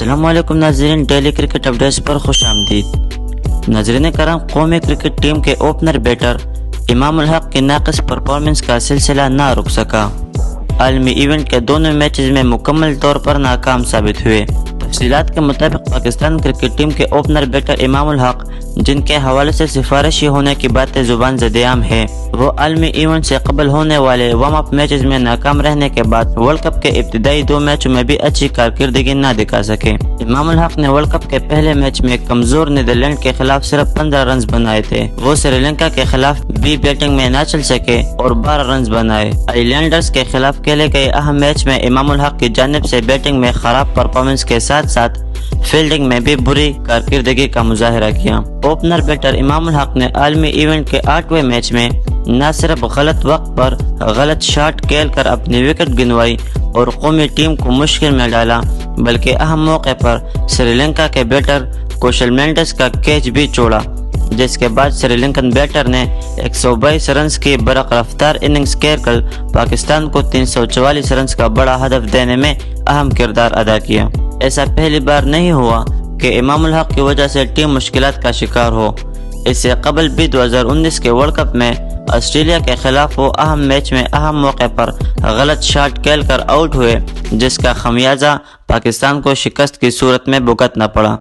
السلام علیکم ناظرین، ڈیلی کرکٹ اپڈیٹس پر خوش آمدید۔ ناظرین کرام، قومی کرکٹ ٹیم کے اوپنر بیٹر امام الحق کی ناقص پرفارمنس کا سلسلہ نہ رک سکا۔ عالمی ایونٹ کے دونوں میچز میں مکمل طور پر ناکام ثابت ہوئے۔ تفصیلات کے مطابق پاکستان کرکٹ ٹیم کے اوپنر بیٹر امام الحق، جن کے حوالے سے سفارشی ہونے کی باتیں زبان زد عام ہے، وہ عالمی ایونٹ سے قبل ہونے والے وارم اپ میچز میں ناکام رہنے کے بعد ورلڈ کپ کے ابتدائی 2 میچوں میں بھی اچھی کارکردگی نہ دکھا سکے۔ امام الحق نے ورلڈ کپ کے پہلے میچ میں کمزور نیدرلینڈ کے خلاف صرف 15 رنز بنائے تھے۔ وہ سری لنکا کے خلاف بھی بیٹنگ میں نہ چل سکے اور 12 رنز بنائے۔ آئی لینڈرز کے خلاف کھیلے گئے اہم میچ میں امام الحق کی جانب سے بیٹنگ میں خراب پرفارمنس کے ساتھ ساتھ فیلڈنگ میں بھی بری کارکردگی کا مظاہرہ کیا۔ اوپنر بیٹر امام الحق نے عالمی ایونٹ کے 8ویں میچ میں نہ صرف غلط وقت پر غلط شاٹ کھیل کر اپنی وکٹ گنوائی اور قومی ٹیم کو مشکل میں ڈالا، بلکہ اہم موقع پر سری لنکا کے بیٹر کوشل مینڈس کا کیچ بھی چھوڑا، جس کے بعد سری لنکن بیٹر نے 122 رنز کی برق رفتار اننگز کھیل کر پاکستان کو 344 رنز کا بڑا ہدف دینے میں اہم کردار ادا کیا۔ ایسا پہلی بار نہیں ہوا کہ امام الحق کی وجہ سے ٹیم مشکلات کا شکار ہو۔ اس سے قبل بھی 2019 کے ورلڈ کپ میں آسٹریلیا کے خلاف وہ اہم میچ میں اہم موقع پر غلط شاٹ کھیل کر آؤٹ ہوئے، جس کا خمیازہ پاکستان کو شکست کی صورت میں بھگتنا پڑا۔